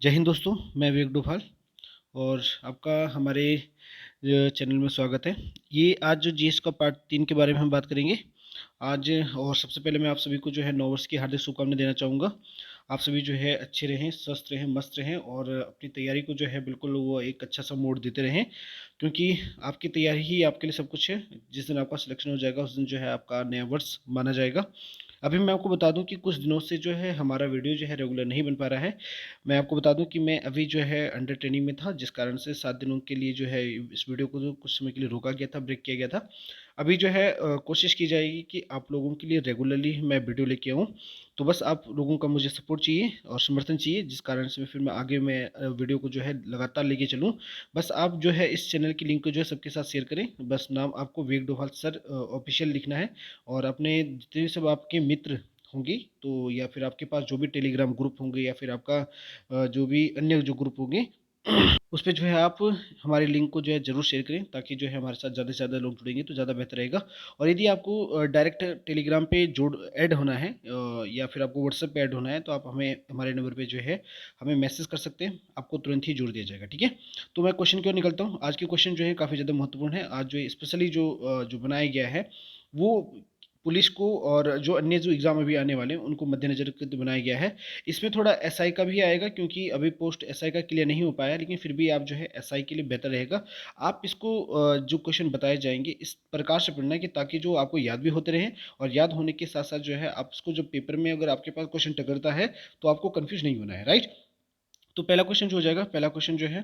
जय हिंद दोस्तों, मैं विवेक डोभाल और आपका हमारे चैनल में स्वागत है। ये आज जो जीएस का पार्ट 3 के बारे में हम बात करेंगे आज। और सबसे पहले मैं आप सभी को जो है नव वर्ष की हार्दिक शुभकामनाएं देना चाहूँगा। आप सभी जो है अच्छे रहें, स्वस्थ रहें, मस्त रहें और अपनी तैयारी को जो है बिल्कुल वो एक अच्छा सा मोड़ देते रहें, क्योंकि आपकी तैयारी ही आपके लिए सब कुछ है। जिस दिन आपका सिलेक्शन हो जाएगा उस दिन जो है आपका नया वर्ष माना जाएगा। अभी मैं आपको बता दूं कि कुछ दिनों से जो है हमारा वीडियो जो है रेगुलर नहीं बन पा रहा है। मैं आपको बता दूं कि मैं अभी जो है अंडर ट्रेनिंग में था, जिस कारण से 7 दिनों के लिए जो है इस वीडियो को जो कुछ समय के लिए रोका गया था, ब्रेक किया गया था। अभी जो है कोशिश की जाएगी कि आप लोगों के लिए रेगुलरली मैं वीडियो लेके आऊँ। तो बस आप लोगों का मुझे सपोर्ट चाहिए और समर्थन चाहिए, जिस कारण से फिर मैं आगे मैं वीडियो को जो है लगातार लेके चलूँ। बस आप जो है इस चैनल की लिंक को जो है सबके साथ शेयर करें। बस नाम आपको विवेक डोभाल सर ऑफिशियल लिखना है और अपने जितने सब आपके मित्र होंगे तो या फिर आपके पास जो भी टेलीग्राम ग्रुप होंगे या फिर आपका जो भी अन्य जो ग्रुप होंगे उस पे जो है आप हमारे लिंक को जो है ज़रूर शेयर करें, ताकि जो है हमारे साथ ज़्यादा से ज़्यादा लोग जुड़ेंगे तो ज़्यादा बेहतर रहेगा। और यदि आपको डायरेक्ट टेलीग्राम पे जोड़ ऐड होना है या फिर आपको व्हाट्सएप पे ऐड होना है, तो आप हमें हमारे नंबर पे जो है हमें मैसेज कर सकते हैं, आपको तुरंत ही जोड़ दिया जाएगा। ठीक है, तो मैं क्वेश्चन की ओर निकलता हूँ। आज की क्वेश्चन जो है काफ़ी ज़्यादा महत्वपूर्ण है। आज जो स्पेशली जो बनाया गया है वो पुलिस को और जो अन्य जो एग्ज़ाम अभी आने वाले हैं उनको मद्देनज़र रखते बनाया गया है। इसमें थोड़ा एसआई का भी आएगा, क्योंकि अभी पोस्ट एसआई का क्लियर नहीं हो पाया, लेकिन फिर भी आप जो है एसआई के लिए बेहतर रहेगा। आप इसको जो क्वेश्चन बताए जाएंगे इस प्रकार से पढ़ना है कि ताकि जो आपको याद भी होते रहें, और याद होने के साथ साथ जो है आप इसको जब पेपर में अगर आपके पास क्वेश्चन टकरता है तो आपको कंफ्यूज नहीं होना है। राइट, तो पहला क्वेश्चन जो हो जाएगा, पहला क्वेश्चन जो है,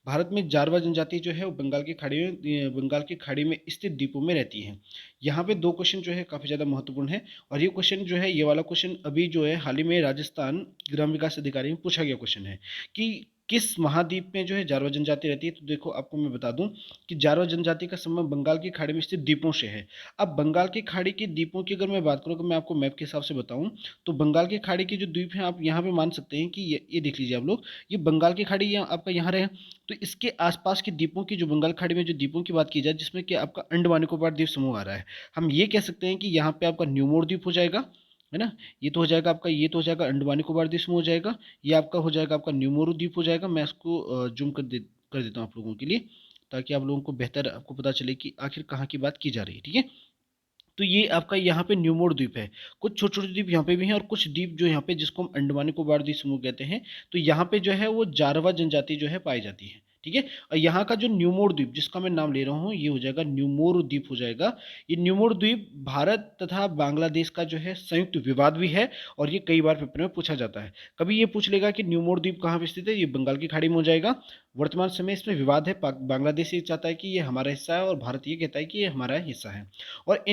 भारत में जारवा जनजाति जो है वो बंगाल की खाड़ी में स्थित द्वीपों में रहती है। यहाँ पे दो क्वेश्चन जो है काफ़ी ज़्यादा महत्वपूर्ण है। और ये क्वेश्चन जो है, ये वाला क्वेश्चन अभी जो है हाल ही में राजस्थान ग्राम विकास अधिकारी में पूछा गया क्वेश्चन है कि किस महाद्वीप में जो है जारवा जनजाति रहती है। तो देखो, आपको मैं बता दूं कि जारवा जनजाति का संबंध बंगाल की खाड़ी में स्थित द्वीपों से है। अब बंगाल की खाड़ी के द्वीपों की अगर मैं बात करूँ, अगर मैं आपको मैप के हिसाब से बताऊं, तो बंगाल की खाड़ी के जो द्वीप हैं आप यहाँ पे मान सकते हैं कि ये देख लीजिए आप लोग, ये बंगाल की खाड़ी ये आपका यहाँ रहे। तो इसके आसपास के द्वीपों की, जो बंगाल खाड़ी में जो द्वीपों की बात की जाए, जिसमें कि आपका अंडमान निकोबार द्वीप समूह आ रहा है, हम ये कह सकते हैं कि यहाँ पे आपका न्यूमोर द्वीप हो जाएगा, है ना। ये तो हो जाएगा आपका, ये तो हो जाएगा अंडमान निकोबार द्वीप समूह हो जाएगा। ये आपका हो जाएगा आपका न्यूमोर द्वीप हो जाएगा। मैं इसको जूम कर देता हूँ आप लोगों के लिए, ताकि आप लोगों को बेहतर आपको पता चले कि आखिर कहाँ की बात की जा रही है। ठीक है, तो ये आपका यहाँ पे न्यूमोर द्वीप है। कुछ छोटे छोटे द्वीप यहाँ पे भी हैं और कुछ द्वीप जो यहाँ पे, जिसको हम अंडमान निकोबार द्वीप समूह कहते हैं, तो यहाँ पे जो है वो जारवा जनजाति जो है पाई जाती है। ठीक है, और यहाँ का जो न्यूमोर द्वीप जिसका मैं नाम ले रहा हूँ, ये हो जाएगा न्यूमोर द्वीप हो जाएगा। ये न्यूमोर द्वीप भारत तथा बांग्लादेश का जो है संयुक्त विवाद भी है, और ये कई बार पेपर में पूछा जाता है। कभी ये पूछ लेगा कि न्यूमोर द्वीप कहाँ पे स्थित है, ये बंगाल की खाड़ी में हो जाएगा। वर्तमान समय इसमें विवाद है, बांग्लादेश ये चाहता है कि ये हमारा हिस्सा है और भारत ये कहता है कि ये हमारा हिस्सा है। और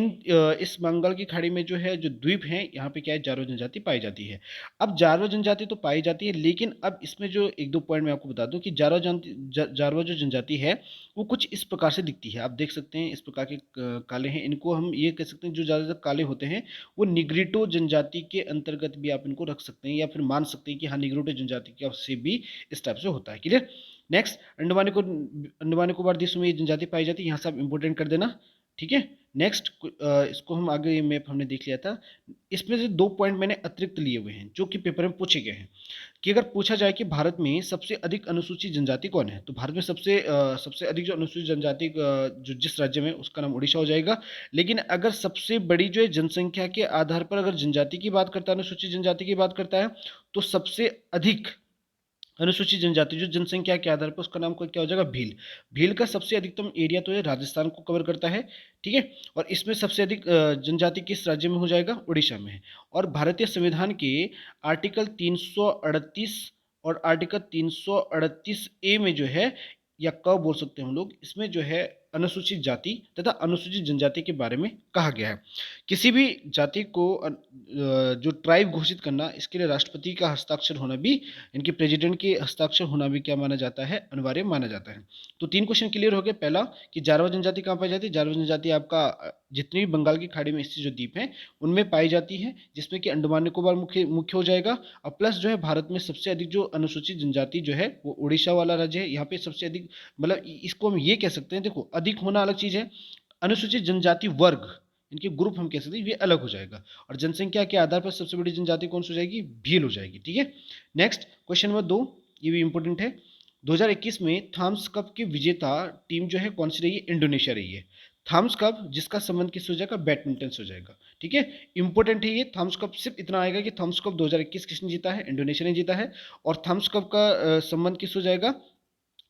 इस बंगाल की खाड़ी में जो है जो द्वीप हैं, यहाँ पे क्या है, जारवा जनजाति पाई जाती है। अब जारवा जनजाति तो पाई जाती है, लेकिन अब इसमें जो एक दो पॉइंट मैं आपको बता दूं कि जारवा जो जनजाति है वो कुछ इस प्रकार से दिखती है। आप देख सकते हैं इस प्रकार के काले हैं, इनको हम ये कह सकते हैं, जो ज़्यादातर काले होते हैं वो निग्रिटो जनजाति के अंतर्गत भी आप इनको रख सकते हैं, या फिर मान सकते हैं कि हाँ, निग्रिटो जनजाति का से भी इस टाइप से होता है। क्लियर। नेक्स्ट, अंडमान निकोबार द्वीप में ये जनजाति पाई जाती है, यहाँ से आप इंपोर्टेंट कर देना। ठीक है, नेक्स्ट, इसको हम आगे, ये मैप हमने देख लिया था। इसमें से दो पॉइंट मैंने अतिरिक्त लिए हुए हैं जो कि पेपर में पूछे गए हैं, कि अगर पूछा जाए कि भारत में सबसे अधिक अनुसूचित जनजाति कौन है, तो भारत में सबसे अधिक जो अनुसूचित जनजाति जो जिस राज्य में, उसका नाम उड़ीसा हो जाएगा। लेकिन अगर सबसे बड़ी जो है जनसंख्या के आधार पर अगर जनजाति की बात करता है, अनुसूचित जनजाति की बात करता है, तो सबसे अधिक अनुसूचित जनजाति जो जनसंख्या के आधार पर, उसका नाम क्या हो जाएगा, भील। भील का सबसे अधिकतम एरिया तो ये राजस्थान को कवर करता है। ठीक है, और इसमें सबसे अधिक जनजाति किस राज्य में हो जाएगा, उड़ीसा में है। और भारतीय संविधान के आर्टिकल 338 और आर्टिकल 338 ए में जो है, या क बोल सकते हैं हम लोग, इसमें जो है अनुसूचित जाति तथा अनुसूचित जनजाति के बारे में कहा गया है। किसी भी जाति को जो ट्राइब घोषित करना, इसके लिए राष्ट्रपति का हस्ताक्षर होना भी, इनके प्रेसिडेंट के हस्ताक्षर होना भी क्या माना जाता है, अनिवार्य माना जाता है। तो तीन क्वेश्चन क्लियर हो गए। पहला कि जारवा जनजाति कहाँ पाई जाती है, जारवा जनजाति आपका जितनी भी बंगाल की खाड़ी में स्थित जो द्वीप हैं उनमें पाई जाती है, जिसमें कि अंडमान निकोबार मुख्य मुख्य हो जाएगा। और प्लस जो है भारत में सबसे अधिक जो अनुसूचित जनजाति जो है वो उड़ीसा वाला राज्य है। यहाँ पे सबसे अधिक, मतलब इसको हम ये कह सकते हैं, देखो अधिक होना अलग चीज है, अनुसूचित जनजाति वर्ग, इनके ग्रुप हम कह सकते हैं, ये अलग हो जाएगा। और जनसंख्या के आधार पर सबसे बड़ी जनजाति कौन सी हो जाएगी, भील हो जाएगी। ठीक है, नेक्स्ट क्वेश्चन नंबर 2, ये भी इंपॉर्टेंट है। 2021 में थॉमस कप की विजेता टीम जो है कौन सी रही है? इंडोनेशिया रही है। थॉमस कप जिसका संबंध किस हो जाएगा? बैडमिंटन से हो जाएगा। ठीक है, इंपॉर्टेंट है ये। थॉमस कप सिर्फ इतना आएगा कि थॉमस कप 2021 किसने जीता है? इंडोनेशिया ने जीता है। और थॉमस कप का संबंध किस हो जाएगा?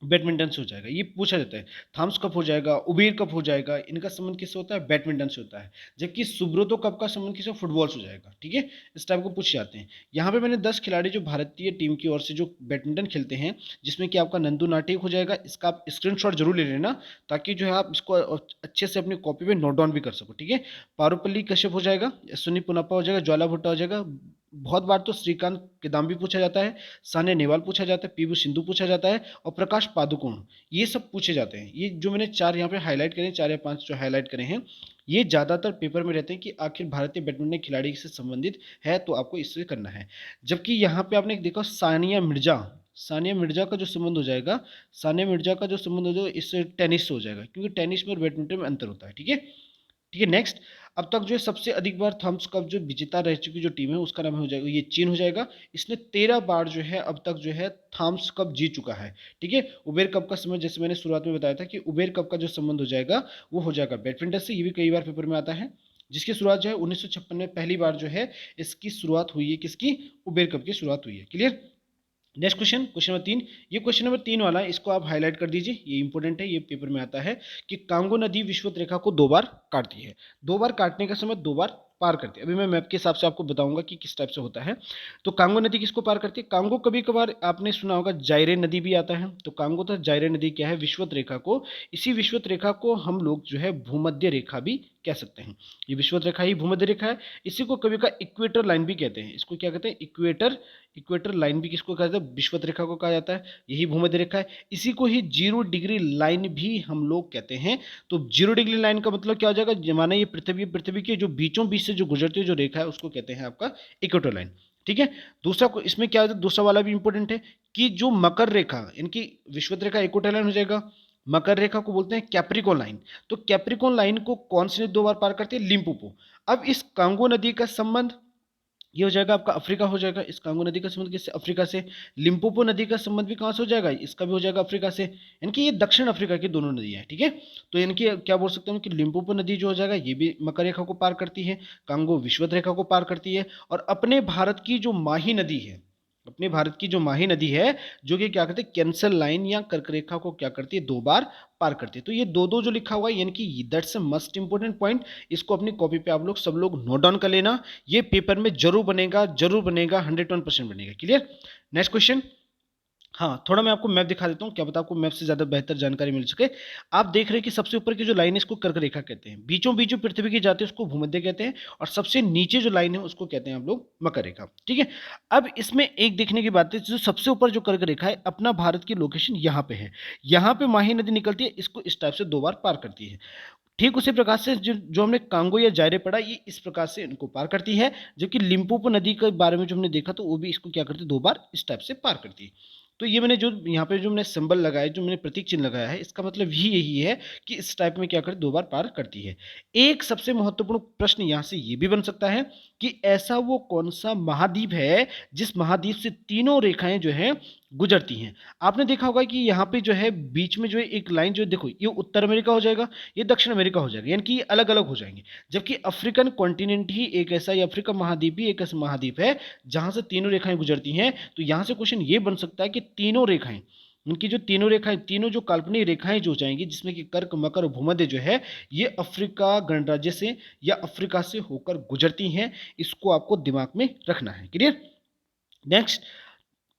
बैडमिंटन से हो जाएगा। ये पूछा जाता है। थॉमस कप हो जाएगा, उबेर कप हो जाएगा, इनका संबंध किससे होता है? बैडमिंटन से होता है। जबकि सुब्रतो कप का संबंध किससे? फुटबॉल से हो जाएगा। ठीक है, इस टाइप को पूछे जाते हैं। यहाँ पे मैंने 10 खिलाड़ी जो भारतीय टीम की ओर से जो बैडमिंटन खेलते हैं, जिसमें कि आपका नंदू नाटेक हो जाएगा। इसका आप स्क्रीनशॉट जरूर ले लेना, ताकि जो है आप इसको अच्छे से अपनी कॉपी में नोट डाउन भी कर सको। ठीक है, पारुपल्ली कश्यप हो जाएगा, सुनी पुनप्पा हो जाएगा, ज्वाला भुट्टा हो जाएगा। बहुत बार तो श्रीकांत किदाम्बी पूछा जाता है, सानिया नेहवाल पूछा जाता है, पीवी सिंधु पूछा जाता है, और प्रकाश पादुकोण, ये सब पूछे जाते हैं। ये जो मैंने 4 यहाँ पे हाईलाइट करे, 4 या 5 जो हाईलाइट करे हैं, ये ज़्यादातर पेपर में रहते हैं कि आखिर भारतीय बैडमिंटन खिलाड़ी से संबंधित है, तो आपको इससे करना है। जबकि यहाँ पे आपने देखा सानिया मिर्जा, सानिया मिर्जा का जो संबंध हो जाएगा, सानिया मिर्जा का जो संबंध हो जाएगा इससे टेनिस से हो जाएगा, क्योंकि टेनिस में और बैडमिंटन में अंतर होता है। ठीक है, ठीक है। नेक्स्ट, अब तक जो है सबसे अधिक बार थॉमस कप जो विजेता रह चुकी जो टीम है, उसका नाम हो जाएगा, ये चीन हो जाएगा। इसने 13 बार जो है अब तक जो है थॉमस कप जीत चुका है। ठीक है, उबेर कप का संबंध जैसे मैंने शुरुआत में बताया था कि उबेर कप का जो संबंध हो जाएगा वो हो जाएगा बैडमिंटन से। ये भी कई बार पेपर में आता है, जिसकी शुरुआत जो है 1956 में पहली बार जो है इसकी शुरुआत हुई है। किसकी? उबेर कप की शुरुआत हुई है। Clear? Next question, question number 3। ये क्वेश्चन नंबर 3 वाला है, इसको आप हाईलाइट कर दीजिए, ये इंपॉर्टेंट है, ये पेपर में आता है कि कांगो नदी विषुवत रेखा को 2 बार काटती है। 2 बार काटने का समय 2 बार पार करती है। अभी मैं मैप के हिसाब से आपको बताऊंगा कि किस टाइप से होता है। तो कांगो नदी किसको पार करती है? कांगो कभी कभार आपने सुना होगा जायरे नदी भी आता है। तो कांगो तथा जायरे नदी क्या है? विषुवत रेखा को, इसी विषुवत रेखा को हम लोग जो है भूमध्य रेखा भी कह सकते हैं। ये विषुवत रेखा ही भूमध्य रेखा है। इसी को कभी का इक्वेटर लाइन भी कहते हैं। इसको क्या कहते हैं? इक्वेटर, इक्वेटर लाइन भी किसको कहा जाता है? विषुवत रेखा को कहा जाता है। यही भूमध्य रेखा है। इसी को ही 0 डिग्री लाइन भी हम लोग कहते हैं। तो 0 डिग्री लाइन का मतलब क्या हो जाएगा? माना ये पृथ्वी के जो बीचों बीच से जो गुजरती हुई जो रेखा है, उसको कहते हैं आपका इक्वेटर लाइन। ठीक है, दूसरा को इसमें क्या है, दूसरा वाला भी इंपॉर्टेंट है कि जो मकर रेखा, इनकी विषुवत रेखा इक्वेटर लाइन हो जाएगा। मकर रेखा को बोलते हैं कैप्रिकॉन लाइन। तो कैप्रिकॉन लाइन को कौन सी नदी 2 बार पार करती है? लिम्पोपो। अब इस कांगो नदी का संबंध ये हो जाएगा आपका अफ्रीका हो जाएगा। इस कांगो नदी का संबंध किससे? अफ्रीका से। लिम्पोपो नदी का संबंध भी कहाँ से हो जाएगा? इसका भी हो जाएगा अफ्रीका से। इनकी ये दक्षिण अफ्रीका की दोनों नदियां हैं। ठीक है, तो इनकी क्या बोल सकते हैं कि लिम्पोपो नदी जो हो जाएगा ये भी मकर रेखा को पार करती है, कांगो विषुवत रेखा को पार करती है। और अपने भारत की जो माही नदी है, अपने भारत की जो माही नदी है, जो कि क्या करते हैं, कैंसल लाइन या कर्क रेखा को क्या करती है? 2 बार पार करती है। तो ये दो दो जो लिखा हुआ है, यानी कि that's a must important point. इसको अपनी कॉपी पे आप लोग सब लोग नोट डाउन कर लेना। ये पेपर में जरूर बनेगा, जरूर बनेगा, 101% बनेगा। क्लियर? Next question. हाँ, थोड़ा मैं आपको मैप दिखा देता हूँ, क्या पता आपको मैप से ज़्यादा बेहतर जानकारी मिल सके। आप देख रहे हैं कि सबसे ऊपर की जो लाइन है इसको कर्क रेखा कहते हैं, बीचों बीच जो पृथ्वी की जाती है उसको भूमध्य कहते हैं, और सबसे नीचे जो लाइन है उसको कहते हैं आप लोग मकर रेखा। ठीक है, अब इसमें एक देखने की बात है, जो सबसे ऊपर जो कर्क रेखा है, अपना भारत की लोकेशन यहाँ पे है। यहाँ पे माही नदी निकलती है, इसको इस टाइप से 2 बार पार करती है। ठीक उसी प्रकार से जो जो हमने कांगो या जायरे पढ़ा, ये इस प्रकार से इनको पार करती है। जबकि लिम्पोपो नदी के बारे में जो हमने देखा, तो वो भी इसको क्या करती है? 2 बार इस टाइप से पार करती है। तो ये मैंने जो यहाँ पे जो मैंने सिंबल लगाया, जो मैंने प्रतीक चिन्ह लगाया है, इसका मतलब ही यही है कि इस टाइप में क्या करती, 2 बार पार करती है। एक सबसे महत्वपूर्ण प्रश्न यहाँ से ये भी बन सकता है कि ऐसा वो कौन सा महाद्वीप है जिस महाद्वीप से तीनों रेखाएं जो है गुजरती हैं। आपने देखा होगा कि यहाँ पे जो है बीच में जो है एक लाइन, जो देखो, ये उत्तर अमेरिका हो जाएगा, ये दक्षिण अमेरिका हो जाएगा, यानी कि ये अलग अलग हो जाएंगे। जबकि अफ्रीकन कॉन्टिनेंट ही एक ऐसा, या अफ्रीका महाद्वीप ही एक ऐसा महाद्वीप है जहां से तीनों रेखाएं गुजरती हैं। तो यहां से क्वेश्चन ये बन सकता है कि तीनों रेखाएं, उनकी जो तीनों रेखाएं, तीनों जो काल्पनिक रेखाएं जो जाएंगी, जिसमें कि कर्क, मकर और भूमध्य जो है, ये अफ्रीका गणराज्य से या अफ्रीका से होकर गुजरती हैं। इसको आपको दिमाग में रखना है। क्लियर? नेक्स्ट,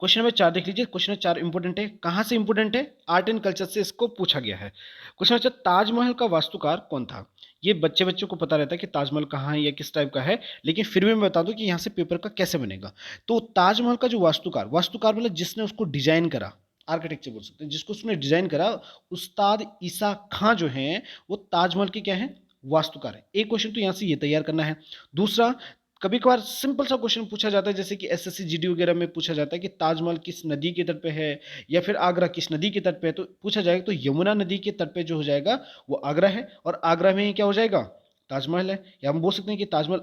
क्वेश्चन नंबर 4 देख लीजिए। क्वेश्चन नंबर 4 इंपोर्टेंट है। कहां से इंपोर्टेंट है? आर्ट एंड कल्चर से इसको पूछा गया है। क्वेश्चन नंबर 4, ताजमहल का वास्तुकार कौन था? ये बच्चे बच्चों को पता रहता है कि ताजमहल कहाँ है या किस टाइप का है, लेकिन फिर भी मैं बता दूं कि यहाँ से पेपर का कैसे बनेगा। तो ताजमहल का जो वास्तुकार, वास्तुकार मतलब जिसने उसको डिजाइन करा, आर्किटेक्चर बोल सकते हैं, जिसको उसने डिजाइन करा, उस्ताद ईसा खां जो हैं, वो ताजमहल के क्या है? वास्तुकार है। एक क्वेश्चन तो यहाँ से ये तैयार करना है। दूसरा, कभी कभार सिंपल सा क्वेश्चन पूछा जाता है, जैसे कि एसएससी जीडी वगैरह में पूछा जाता है कि ताजमहल किस नदी के तट पे है, या फिर आगरा किस नदी के तट पे है। तो पूछा जाएगा, तो यमुना नदी के तट पे जो हो जाएगा वो आगरा है, और आगरा में ही क्या हो जाएगा? ताजमहल है। या हम बोल सकते हैं कि ताजमहल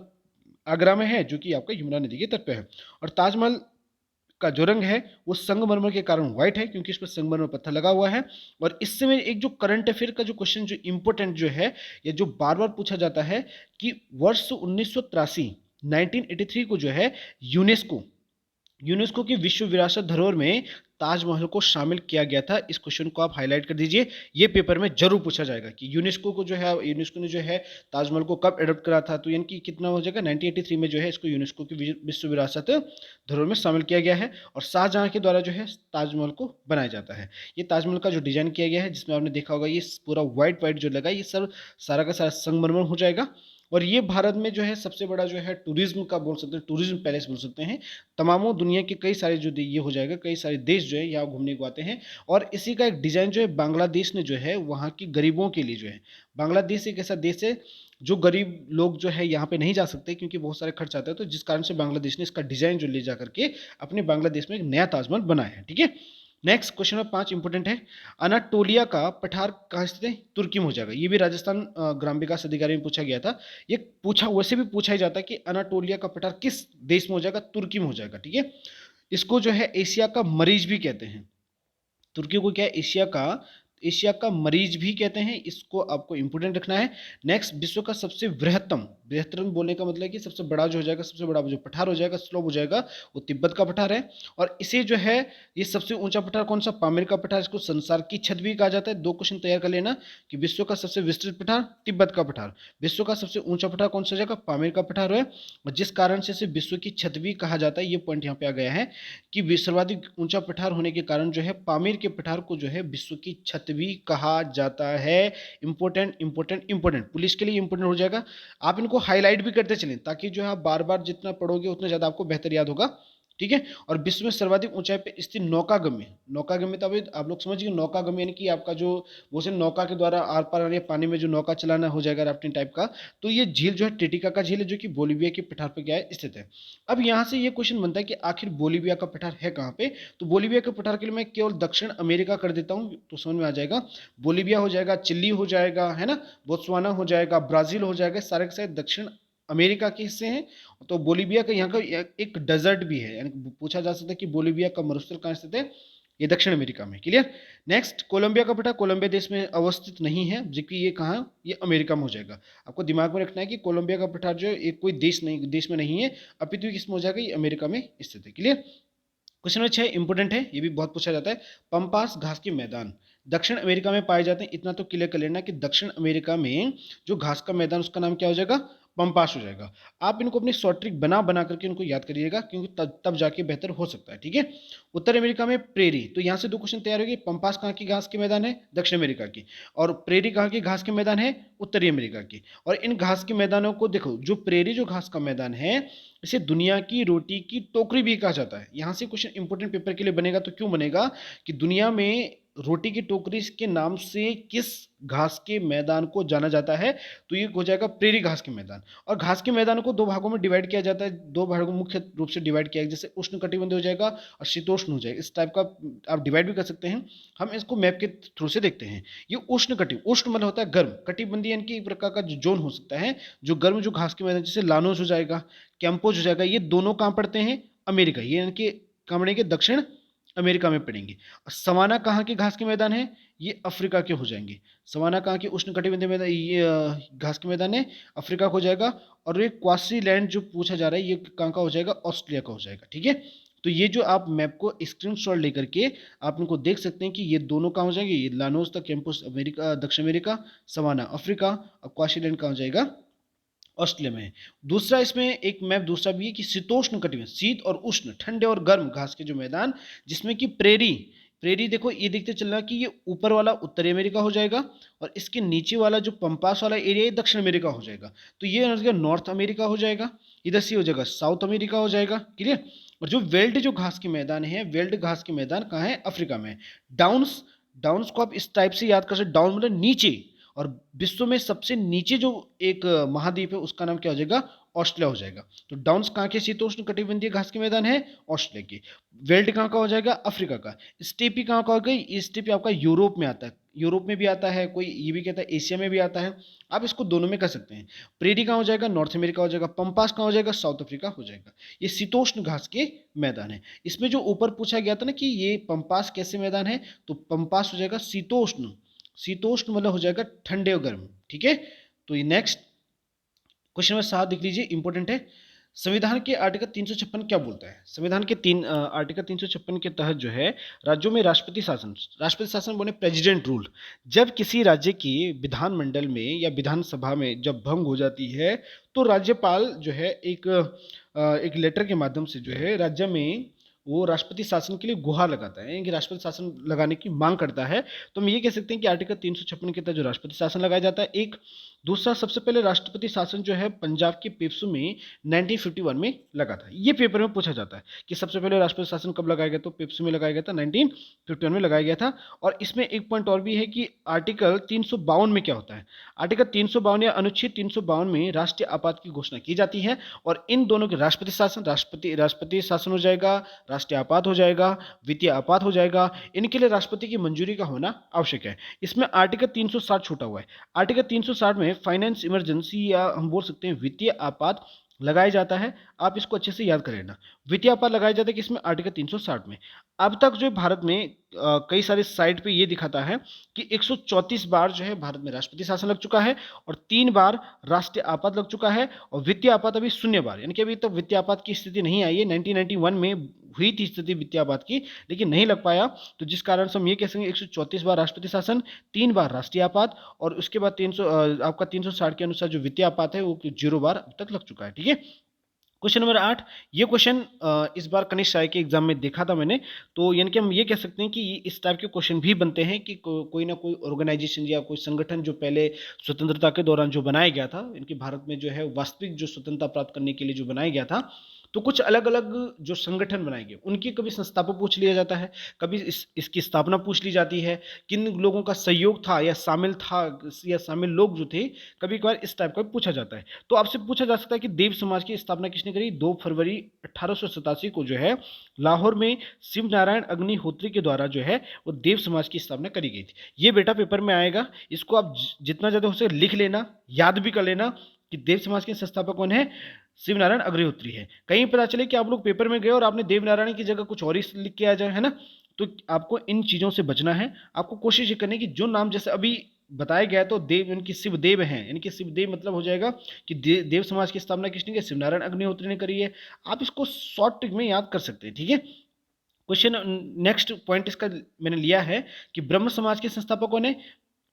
आगरा में है, जो कि आपका यमुना नदी के तट पे है। और ताजमहल का जो रंग है वो संगमरमर के कारण व्हाइट है, क्योंकि इस पर संगमरमर पत्थर लगा हुआ है। और इससे में एक जो करंट अफेयर का जो क्वेश्चन जो इंपॉर्टेंट जो है, या जो बार बार पूछा जाता है कि वर्ष 1983 1983 को जो है यूनेस्को यूनेस्को की विश्व विरासत धरोहर में ताजमहल को शामिल किया गया था। इस क्वेश्चन को आप हाईलाइट कर दीजिए, ये पेपर में जरूर पूछा जाएगा कि यूनेस्को ने जो है ताजमहल को कब एडॉप्ट करा था। तो यानी कि कितना हो जाएगा, 1983 में जो है इसको यूनेस्को की विश्व विरासत धरोहर में शामिल किया गया है। और शाहजहां के द्वारा जो है ताजमहल को बनाया जाता है। ये ताजमहल का जो डिजाइन किया गया है, जिसमें आपने देखा होगा ये पूरा व्हाइट व्हाइट जो लगा, ये सब सारा का सारा संगमरमर हो जाएगा। और ये भारत में जो है सबसे बड़ा जो है टूरिज्म का बोल सकते हैं, टूरिज्म पैलेस बोल सकते हैं। तमामों दुनिया के कई सारे जो ये हो जाएगा, कई सारे देश जो है यहाँ घूमने को आते हैं। और इसी का एक डिज़ाइन जो है बांग्लादेश ने जो है वहाँ की गरीबों के लिए जो है, बांग्लादेश एक ऐसा देश है जो गरीब लोग जो है यहाँ पे नहीं जा सकते, क्योंकि बहुत सारे खर्च आता है। तो जिस कारण से बांग्लादेश ने इसका डिज़ाइन जो ले जा करके अपने बांग्लादेश में एक नया ताजमहल बनाया है। ठीक है, नेक्स्ट क्वेश्चन नंबर 5 इंपोर्टेंट है। अनाटोलिया का पठार कहाँ स्थित है? तुर्की में हो जाएगा। ये भी राजस्थान ग्राम विकास अधिकारी में पूछा गया था। ये पूछा वैसे भी पूछा ही जाता है कि अनाटोलिया का पठार किस देश में हो जाएगा? तुर्की में हो जाएगा। ठीक है, इसको जो है एशिया का मरीज भी कहते हैं। तुर्की को क्या है, एशिया का मरीज भी कहते हैं। इसको आपको इंपोर्टेंट रखना है। नेक्स्ट, विश्व का सबसे बृहत्तम बोलने का मतलब है कि सबसे बड़ा जो हो जाएगा, सबसे बड़ा जो पठार हो जाएगा, स्लोप हो जाएगा, वो तिब्बत का पठार है। और इसे जो है, ये सबसे ऊंचा पठार कौन सा? पामीर का पठार। इसको संसार की छत भी कहा जाता है। 2 क्वेश्चन तैयार कर लेना कि विश्व का सबसे विस्तृत पठार तिब्बत का पठार, विश्व का सबसे ऊंचा पठार कौन सा हो जाएगा? पामीर का पठार है। और जिस कारण से इसे विश्व की छत भी कहा जाता है, ये पॉइंट यहाँ पे आ गया है कि सर्वाधिक ऊंचा पठार होने के कारण जो है पामीर के पठार को जो है विश्व की छत भी कहा जाता है। इंपोर्टेंट इंपोर्टेंट इंपोर्टेंट, पुलिस के लिए इंपोर्टेंट हो जाएगा। आप इनको हाईलाइट भी करते चलें, ताकि जो है आप बार बार जितना पढ़ोगे उतना ज़्यादा आपको बेहतर याद होगा। ठीक है, और विश्व में सर्वाधिक ऊंचाई पे स्थित नौकागम्य तो अभी आप लोग समझिए, नौकागम्य यानी कि आपका जो वो से नौका के द्वारा आर पार या पानी में जो नौका चलाना हो जाएगा, राफ्टिंग टाइप का। तो ये झील जो है टिटिका का झील है, जो कि बोलिविया के पठार पे क्या है, स्थित है। अब यहाँ से ये क्वेश्चन बनता है कि आखिर बोलिविया का पठार है कहाँ पे? तो बोलिविया के पठार के लिए मैं केवल दक्षिण अमेरिका कर देता हूँ तो समझ में आ जाएगा। बोलिविया हो जाएगा, चिली हो जाएगा, है ना, बोत्सवाना हो जाएगा, ब्राजील हो जाएगा, सारे के सारे दक्षिण अमेरिका के हिस्से हैं। तो बोलिविया का यहाँ का एक डेजर्ट भी है, यानी पूछा जा सकता है कि बोलिविया का मरुस्थल कहाँ स्थित है? ये दक्षिण अमेरिका में। क्लियर। नेक्स्ट, कोलंबिया का पठार कोलंबिया देश में अवस्थित नहीं है, जबकि ये कहाँ, ये अमेरिका में हो जाएगा। आपको दिमाग में रखना है कि कोलंबिया का पठार जो है एक कोई देश में नहीं है, अपितु किसमें हो जाएगा? ये अमेरिका में स्थित है। क्लियर। क्वेश्चन नंबर 6 इंपोर्टेंट है, ये भी बहुत पूछा जाता है। पंपास घास के मैदान दक्षिण अमेरिका में पाए जाते हैं। इतना तो क्लियर कर लेना कि दक्षिण अमेरिका में जो घास का मैदान, उसका नाम क्या हो जाएगा? पंपास हो जाएगा। आप इनको अपनी शॉर्ट ट्रिक बना बना करके इनको याद करिएगा, क्योंकि तब जाके बेहतर हो सकता है। ठीक है। उत्तर अमेरिका में प्रेरी, तो यहाँ से 2 क्वेश्चन तैयार हो गए। पंपास कहाँ की घास के मैदान है? दक्षिण अमेरिका की। और प्रेरी कहाँ की घास के मैदान है? उत्तरी अमेरिका की। और इन घास के मैदानों को देखो, जो प्रेरी जो घास का मैदान है, इसे दुनिया की रोटी की टोकरी भी कहा जाता है। यहाँ से क्वेश्चन इंपोर्टेंट पेपर के लिए बनेगा। तो क्यों बनेगा कि दुनिया में रोटी की टोकरी के नाम से किस घास के मैदान को जाना जाता है? तो ये हो जाएगा प्रेरी घास के मैदान। और घास के मैदानों को 2 भागों में डिवाइड किया जाता है, 2 भागों में मुख्य रूप से डिवाइड किया गया, जैसे उष्णकटिबंधीय हो जाएगा और शीतोष्ण हो जाएगा। इस टाइप का आप डिवाइड भी कर सकते हैं। हम इसको मैप के थ्रू से देखते हैं। ये उष्ण मतलब होता है गर्म, कटिबंधीय यानी कि एक प्रकार का जो जोन हो सकता है, जो गर्म जो घास के मैदान, जैसे लानोस हो जाएगा, कैंपोज हो जाएगा। ये दोनों कहाँ पड़ते हैं? अमेरिका। ये यानी कि कहाँ पड़ेंगे? दक्षिण अमेरिका में पड़ेंगे। और सवाना कहाँ के घास के मैदान है? ये अफ्रीका के हो जाएंगे। सवाना कहाँ के उष्णकटिबंधीय मैदान, ये घास के मैदान है, अफ्रीका को हो जाएगा। और ये क्वासी लैंड जो पूछा जा रहा है, ये कहाँ का हो जाएगा? ऑस्ट्रेलिया का हो जाएगा। ठीक है। तो ये जो आप मैप को स्क्रीनशॉट लेकर के आप इनको देख सकते हैं कि ये दोनों कहाँ हो जाएंगे? ये लानोस तक कैंपस अमेरिका, दक्षिण अमेरिका, सवाना अफ्रीका, और क्वासी लैंड कहाँ हो जाएगा? ऑस्ट्रेलिया में है। दूसरा इसमें एक मैप दूसरा भी है कि शीतोष्ण कटिबंध, शीत और उष्ण, ठंडे और गर्म घास के जो मैदान, जिसमें कि प्रेरी देखो, ये देखते चलना कि ये ऊपर वाला उत्तरी अमेरिका हो जाएगा, और इसके नीचे वाला जो पंपास वाला एरिया है दक्षिण अमेरिका हो जाएगा। तो ये हो जाएगा नॉर्थ अमेरिका हो जाएगा। इधर से हो जाएगा साउथ अमेरिका हो जाएगा। क्लियर। और जो वेल्ड जो घास के मैदान है, वेल्ड घास के मैदान कहाँ है? अफ्रीका में। डाउन्स, डाउन्स को आप इस टाइप से याद कर सकते, डाउन मतलब नीचे, और विश्व में सबसे नीचे जो एक महाद्वीप है उसका नाम क्या हो जाएगा, ऑस्ट्रेलिया हो जाएगा। तो डाउन्स कहाँ के शीतोष्ण कटिबंधीय घास के मैदान है, ऑस्ट्रेलिया के। वेल्ट कहाँ का हो जाएगा, अफ्रीका का। स्टेपी कहाँ का हो गई, स्टेपी आपका यूरोप में आता है, यूरोप में भी आता है, कोई ये भी कहता है एशिया में भी आता है, आप इसको दोनों में कर सकते हैं। प्रेरी कहाँ हो जाएगा, नॉर्थ अमेरिका हो जाएगा। पंपास कहाँ हो जाएगा, साउथ अफ्रीका हो जाएगा। ये शीतोष्ण घास के मैदान है। इसमें जो ऊपर पूछा गया था ना कि ये पंपास कैसे मैदान है, तो पंपास हो जाएगा शीतोष्ण, शीतोष्ण मतलब हो जाएगा ठंडे और गर्म, ठीक है। तो ये नेक्स्ट क्वेश्चन नंबर 7 देख लीजिए, इंपॉर्टेंट है। संविधान के आर्टिकल 356 क्या बोलता है। संविधान के आर्टिकल 356 के तहत जो है राज्यों में राष्ट्रपति शासन बोले प्रेसिडेंट रूल, जब किसी राज्य की विधानमंडल में या विधानसभा में जब भंग हो जाती है तो राज्यपाल जो है एक लेटर के माध्यम से जो है राज्य में वो राष्ट्रपति शासन के लिए गुहार लगाता है, यानी कि राष्ट्रपति शासन लगाने की मांग करता है। तो हम ये कह सकते हैं कि आर्टिकल 356 के तहत जो राष्ट्रपति शासन लगाया जाता है। एक दूसरा, सबसे पहले राष्ट्रपति शासन जो है पंजाब के पेप्सू में 1951 में लगा था। ये पेपर में पूछा जाता है कि सबसे पहले राष्ट्रपति शासन कब लगाया गया, तो पेप्सू में लगाया गया था, 1951 में लगाया गया था। और इसमें एक पॉइंट और भी है कि आर्टिकल 352 में क्या होता है। आर्टिकल 352 या अनुच्छेद 352 में राष्ट्रीय आपात की घोषणा की जाती है, और इन दोनों के राष्ट्रपति शासन हो जाएगा, राष्ट्रीय आपात हो जाएगा, वित्तीय आपात हो जाएगा, इनके लिए राष्ट्रपति की मंजूरी का होना आवश्यक है। इसमें आर्टिकल 360 छूटा हुआ है। आर्टिकल 360 में फाइनेंस इमरजेंसी या हम बोल सकते हैं वित्तीय आपात लगाया जाता है। आप इसको अच्छे से याद कर लेना। वित्तीय आपात लगाया जाता है किसमें, आर्टिकल 360 में। अब तक जो भारत में कई सारे साइट पे ये दिखाता है कि 134 बार जो है भारत में राष्ट्रपति शासन लग चुका है, और 3 बार राष्ट्रीय आपात लग चुका है, और वित्तीय आपात अभी 0 बार, यानी कि अभी तक वित्तीय आपात की स्थिति नहीं आई है। 1991 में हुई थी स्थिति वित्तीय आपात की, लेकिन नहीं लग पाया। तो जिस कारण से हम ये कह सकेंगे 134 बार राष्ट्रपति शासन, 3 बार राष्ट्रीय आपात, और उसके बाद 300 आपका 360 के अनुसार जो वित्तीय आपात है वो 0 बार अब तक लग चुका है, ठीक है। क्वेश्चन नंबर 8, ये क्वेश्चन इस बार कनिष्ठ आय के एग्जाम में देखा था मैंने। तो यानी कि हम ये कह सकते हैं कि इस टाइप के क्वेश्चन भी बनते हैं कि कोई ना कोई ऑर्गेनाइजेशन या कोई संगठन जो पहले स्वतंत्रता के दौरान जो बनाया गया था, इनके भारत में जो है वास्तविक जो स्वतंत्रता प्राप्त करने के लिए जो बनाया गया था, तो कुछ अलग अलग जो संगठन बनाए गए उनकी कभी संस्थापक पूछ लिया जाता है, कभी इसकी स्थापना पूछ ली जाती है, किन लोगों का सहयोग था या शामिल लोग जो थे, कभी कभार इस टाइप का पूछा जाता है। तो आपसे पूछा जा सकता है कि देव समाज की स्थापना किसने करी। 2 फरवरी 1887 को जो है लाहौर में शिव नारायण अग्निहोत्री के द्वारा जो है वो देव समाज की स्थापना करी गई थी। ये बेटा पेपर में आएगा, इसको आप जितना ज़्यादा हो सके लिख लेना, याद भी कर लेना कि देव समाज के संस्थापक कौन है, शिव नारायण अग्निहोत्री है। कहीं पता चले कि आप लोग पेपर में गए और आपने देव नारायण की जगह कुछ और ही लिख के आ जाए, है ना। तो आपको इन चीज़ों से बचना है। आपको कोशिश ये करनी कि जो नाम जैसे अभी बताया गया तो देव, इनकी शिवदेव हैं, इनके शिवदेव मतलब हो जाएगा कि देव समाज की स्थापना किसने की, शिवनारायण अग्निहोत्री ने करी है। आप इसको शॉर्ट ट्रिक में याद कर सकते हैं, ठीक है। क्वेश्चन नेक्स्ट पॉइंट इसका मैंने लिया है कि ब्रह्म समाज के संस्थापक कौन है।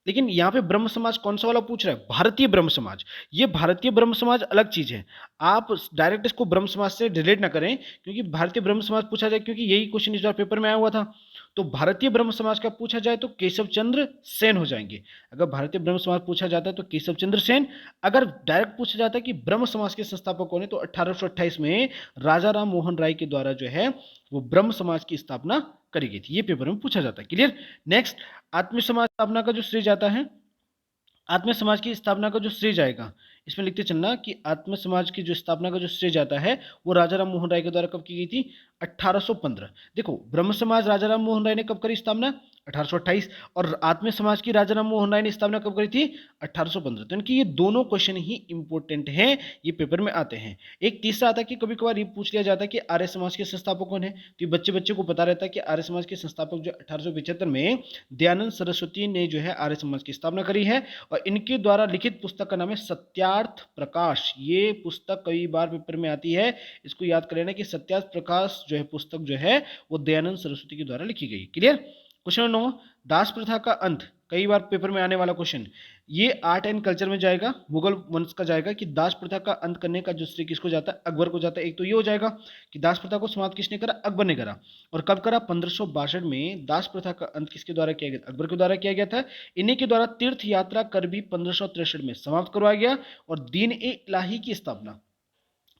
लेकिन यहाँ पे ब्रह्म समाज कौन सा वाला पूछ रहा है, भारतीय ब्रह्म समाज। ये भारतीय ब्रह्म समाज अलग चीज है, आप डायरेक्ट इसको ब्रह्म समाज से रिलेट ना करें, क्योंकि भारतीय ब्रह्म समाज पूछा जाए, क्योंकि यही क्वेश्चन इस बार पेपर में आया हुआ था। तो भारतीय ब्रह्म समाज का पूछा जाए तो केशव चंद्र सेन हो जाएंगे। अगर भारतीय ब्रह्म समाज पूछा जाता है तो केशव चंद्र सेन। अगर डायरेक्ट पूछा जाता है कि ब्रह्म समाज के संस्थापक कौन है, तो 1828 में राजा राम मोहन राय के द्वारा जो है वो ब्रह्म समाज की स्थापना करी गई थी। ये पेपर में पूछा जाता है, क्लियर। नेक्स्ट, आत्म समाज स्थापना का जो श्रेय जाता है, आत्म समाज की स्थापना का जो श्रेय जाएगा, इसमें लिखते चलना कि आत्म समाज की जो स्थापना का जो श्रेय जाता है वो राजा राम मोहन राय के द्वारा कब की गई थी, 1815। देखो, ब्रह्म समाज राजा राम मोहन राय ने कब करी स्थापना, 1828, और आत्म समाज की राजा राम मोहन राय ने स्थापना कब करी थी, 1815। तो इनकी ये दोनों क्वेश्चन ही इंपॉर्टेंट हैं, ये पेपर में आते हैं। एक तीसरा आता है कि कभी कभार ये पूछ लिया जाता है कि आर्य समाज के संस्थापक कौन है। तो ये बच्चे बच्चे को पता रहता है कि आर्य समाज के संस्थापक जो 1875 में दयानंद सरस्वती ने जो है आर्य समाज की स्थापना करी है, और इनके द्वारा लिखित पुस्तक का नाम है सत्यार्थ प्रकाश। ये पुस्तक कई बार पेपर में आती है, इसको याद कर लेना कि सत्यार्थ प्रकाश जो है पुस्तक जो है वो दयानंद सरस्वती के द्वारा लिखी गई, क्लियर। क्वेश्चन 9, दास प्रथा का अंत, कई बार पेपर में आने वाला क्वेश्चन। ये आर्ट एंड कल्चर में जाएगा, मुगल वंश का जाएगा कि दास प्रथा का अंत करने का जो श्रेय किसको जाता है, अकबर को जाता है। एक तो ये हो जाएगा कि दास प्रथा को समाप्त किसने करा, अकबर ने करा। और कब करा, 1562 में दास प्रथा का अंत किसके द्वारा किया गया, अकबर के द्वारा किया गया था। इन्हीं के द्वारा तीर्थ यात्रा कर भी 1563 में समाप्त करवाया गया, और दीन ए इलाही की स्थापना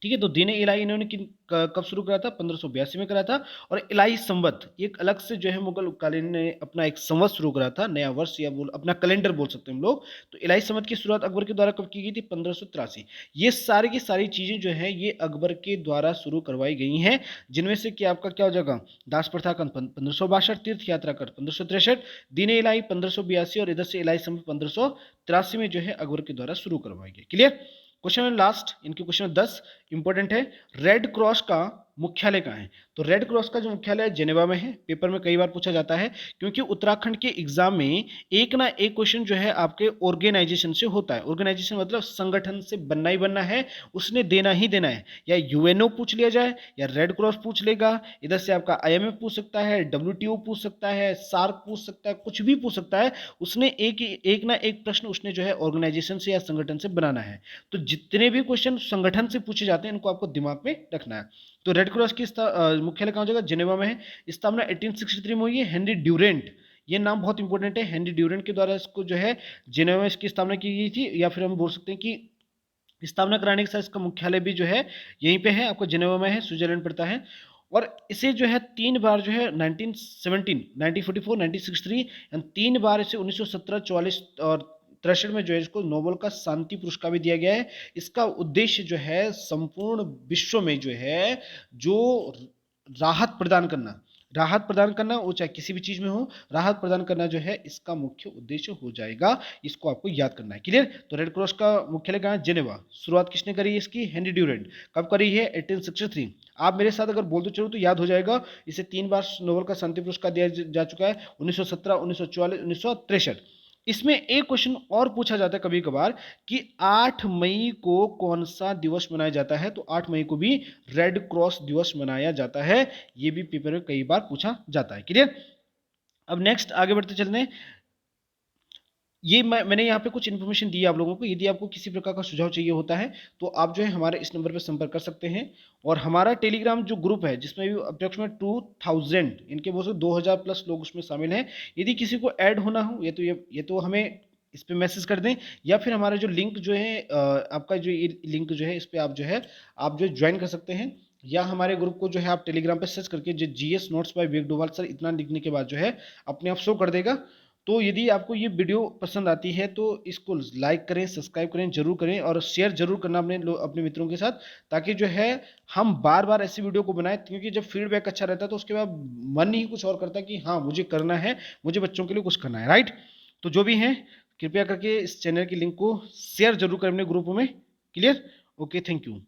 ठीक है। तो दीन इलाही इन्होंने कब शुरू करा था? 1582 में करा था। और इलाही संवत एक अलग से जो है मुगल कालीन ने अपना एक संवत शुरू करा था, नया वर्ष या बोल अपना कैलेंडर बोल सकते हैं हम लोग। तो इलाही संवत की शुरुआत अकबर के द्वारा कब की गई थी? 1583। ये सारी की सारी चीजें जो है ये अकबर के द्वारा शुरू करवाई गई हैं, जिनमें से कि आपका क्या हो जाएगा? दास प्रथा का 1562, तीर्थ यात्रा कर 1563, दीन इलाही 1582 और इधर से इलाही संवत 1583 में जो है अकबर के द्वारा शुरू करवाई गई। क्लियर? क्वेश्चन लास्ट, इनके क्वेश्चन 10 इंपॉर्टेंट है। रेड क्रॉस का मुख्यालय कहाँ है? तो रेड क्रॉस का जो मुख्यालय है जेनेवा में है। पेपर में कई बार पूछा जाता है, क्योंकि उत्तराखंड के एग्जाम में एक ना एक क्वेश्चन जो है आपके ऑर्गेनाइजेशन से होता है। ऑर्गेनाइजेशन मतलब संगठन से बनना ही बनना है, उसने देना ही देना है। या यूएनओ पूछ लिया जाए या रेड क्रॉस पूछ लेगा, इधर से आपका आईएमएफ पूछ सकता है, डब्ल्यूटीओ पूछ सकता है, सार्क पूछ सकता है, कुछ भी पूछ सकता है। उसने एक ना एक प्रश्न उसने जो है ऑर्गेनाइजेशन से या संगठन से बनाना है। तो जितने भी क्वेश्चन संगठन से पूछे जाते हैं इनको आपको दिमाग में रखना है। तो रेड क्रॉस की मुख्यालय कहाँ हो जाएगा? जेनेवा में है। स्थापना 1863 में हुई है। हेनरी ड्यूरेंट, ये नाम बहुत इंपॉर्टेंट है। हेनरी ड्यूरेंट के द्वारा इसको जो है जेनेवा में इसकी स्थापना की गई थी, या फिर हम बोल सकते हैं कि स्थापना कराने के साथ इसका मुख्यालय भी जो है यहीं पे है, आपको जेनेवा में है, स्विट्जरलैंड पड़ता है। और इसे जो है 3 बार जो है 1917, 1944, 1963 एंड 3 बार इसे 1917, 44 और 63 में जो है इसको नोबेल का शांति पुरस्कार भी दिया गया है। इसका उद्देश्य जो है संपूर्ण विश्व में जो है जो राहत प्रदान करना, राहत प्रदान करना, वो चाहे किसी भी चीज में हो, राहत प्रदान करना जो है इसका मुख्य उद्देश्य हो जाएगा। इसको आपको याद करना है। क्लियर? तो रेड क्रॉस का मुख्यालय कहाँ है? जेनेवा। शुरुआत किसने करी है इसकी? Henry Durant. कब करी है? 1863। आप मेरे साथ अगर बोलते चलो तो याद हो जाएगा। इसे 3 बार नोबेल का शांति पुरस्कार दिया जा चुका है, 1917, 1944, 1963। इसमें एक क्वेश्चन और पूछा जाता है कभी कभार कि 8 मई को कौन सा दिवस मनाया जाता है? तो 8 मई को भी रेड क्रॉस दिवस मनाया जाता है। ये भी पेपर में कई बार पूछा जाता है। क्लियर? अब नेक्स्ट आगे बढ़ते चलते हैं। ये मैंने यहाँ पे कुछ इन्फॉर्मेशन दी है आप लोगों को। यदि आपको किसी प्रकार का सुझाव चाहिए होता है तो आप जो है हमारे इस नंबर पर संपर्क कर सकते हैं। और हमारा टेलीग्राम जो ग्रुप है जिसमें भी अप्रोक्सीमेट 2000 इनके वो 2000 प्लस लोग उसमें शामिल हैं। यदि किसी को ऐड होना हो ये तो हमें इस पे मैसेज कर दें, या फिर हमारा जो लिंक जो है आपका जो ये लिंक जो है इस पे आप जो ज्वाइन कर सकते हैं। या हमारे ग्रुप को जो है आप टेलीग्राम पे सर्च करके जो जीएस नोट्स बाय विवेक डोभाल सर इतना लिखने के बाद जो है अपने आप शो कर देगा। तो यदि आपको ये वीडियो पसंद आती है तो इसको लाइक करें, सब्सक्राइब करें, जरूर करें और शेयर जरूर करना अपने मित्रों के साथ, ताकि जो है हम बार बार ऐसी वीडियो को बनाएं। क्योंकि जब फीडबैक अच्छा रहता है तो उसके बाद मन ही कुछ और करता है कि हाँ मुझे करना है, मुझे बच्चों के लिए कुछ करना है। राइट? तो जो भी है कृपया करके इस चैनल की लिंक को शेयर जरूर करें अपने ग्रुप में। क्लियर? Okay, thank you.